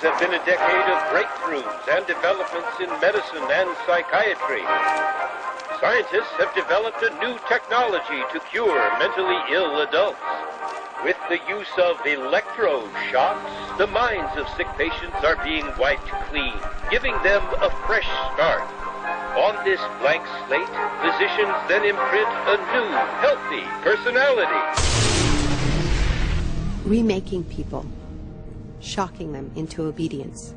have been a decade of breakthroughs and developments in medicine and psychiatry. Scientists have developed a new technology to cure mentally ill adults. With the use of electroshocks, the minds of sick patients are being wiped clean, giving them a fresh start. On this blank slate, physicians then imprint a new, healthy personality. Remaking people, shocking them into obedience.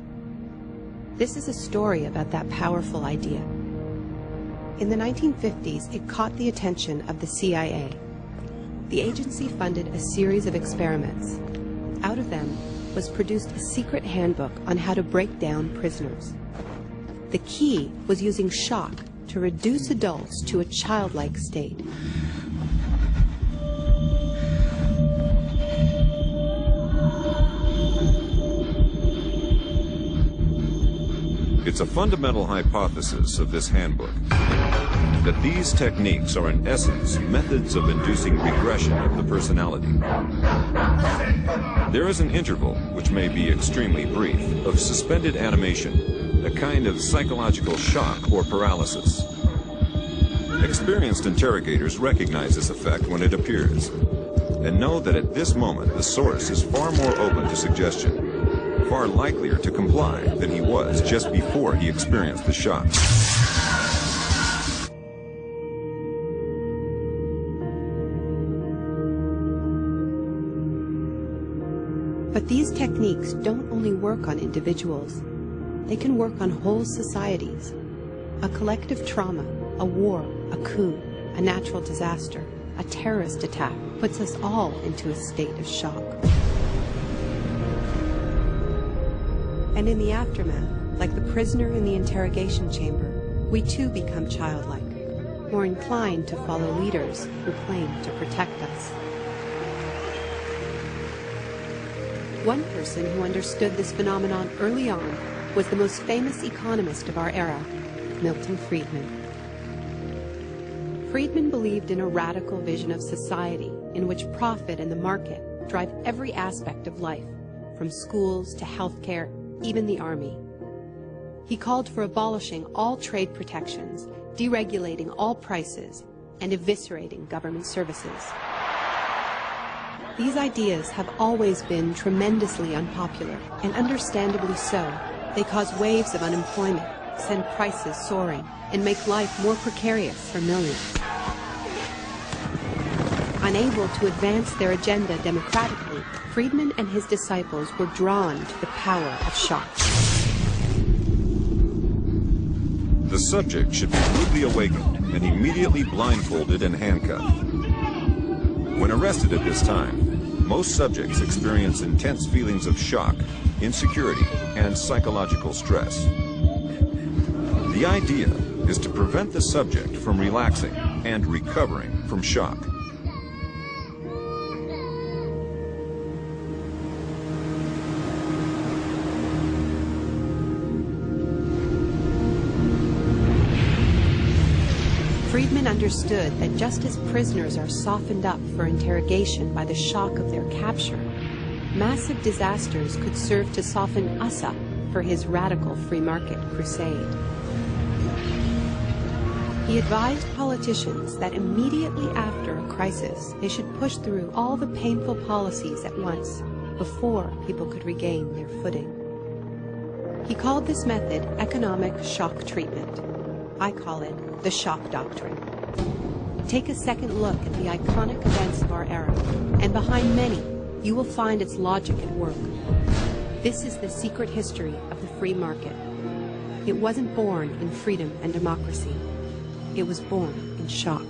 This is a story about that powerful idea. In the 1950s, it caught the attention of the CIA. The agency funded a series of experiments. Out of them was produced a secret handbook on how to break down prisoners. The key was using shock to reduce adults to a childlike state. It's a fundamental hypothesis of this handbook that these techniques are in essence methods of inducing regression of the personality. There is an interval, which may be extremely brief, of suspended animation, a kind of psychological shock or paralysis. Experienced interrogators recognize this effect when it appears, and know that at this moment the source is far more open to suggestion, far likelier to comply than he was just before he experienced the shock. But these techniques don't only work on individuals. They can work on whole societies. A collective trauma, a war, a coup, a natural disaster, a terrorist attack puts us all into a state of shock. And in the aftermath, like the prisoner in the interrogation chamber, we too become childlike, more inclined to follow leaders who claim to protect us. One person who understood this phenomenon early on was the most famous economist of our era, Milton Friedman. Friedman believed in a radical vision of society in which profit and the market drive every aspect of life, from schools to healthcare, even the army. He called for abolishing all trade protections, deregulating all prices, and eviscerating government services. These ideas have always been tremendously unpopular, and understandably so. They cause waves of unemployment, send prices soaring, and make life more precarious for millions. Unable to advance their agenda democratically, Friedman and his disciples were drawn to the power of shock. The subject should be rudely awakened and immediately blindfolded and handcuffed. When arrested at this time, most subjects experience intense feelings of shock, insecurity, and psychological stress. The idea is to prevent the subject from relaxing and recovering from shock. Friedman understood that just as prisoners are softened up for interrogation by the shock of their capture, massive disasters could serve to soften us up for his radical free market crusade. He advised politicians that immediately after a crisis, they should push through all the painful policies at once before people could regain their footing. He called this method economic shock treatment. I call it the shock doctrine. Take a second look at the iconic events of our era, and behind many, you will find its logic at work. This is the secret history of the free market. It wasn't born in freedom and democracy. It was born in shock.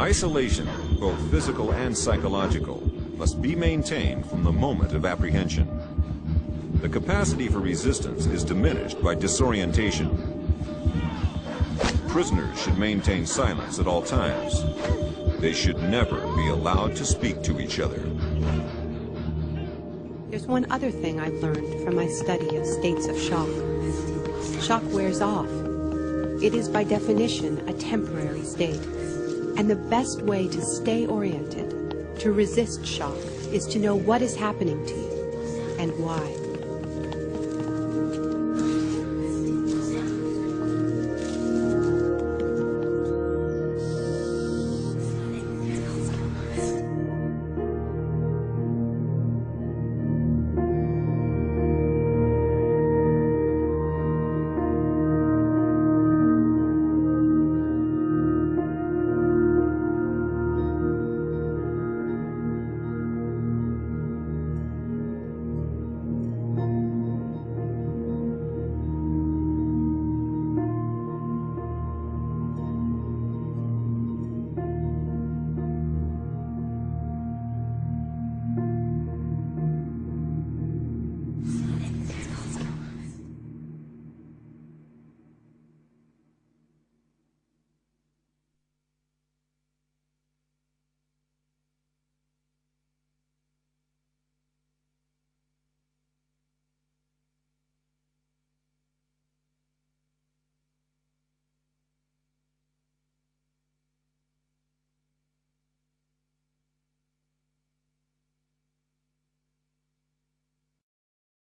Isolation, both physical and psychological, must be maintained from the moment of apprehension. The capacity for resistance is diminished by disorientation. Prisoners should maintain silence at all times. They should never be allowed to speak to each other. There's one other thing I've learned from my study of states of shock. Shock wears off. It is by definition a temporary state. And the best way to stay oriented, to resist shock, is to know what is happening to you and why.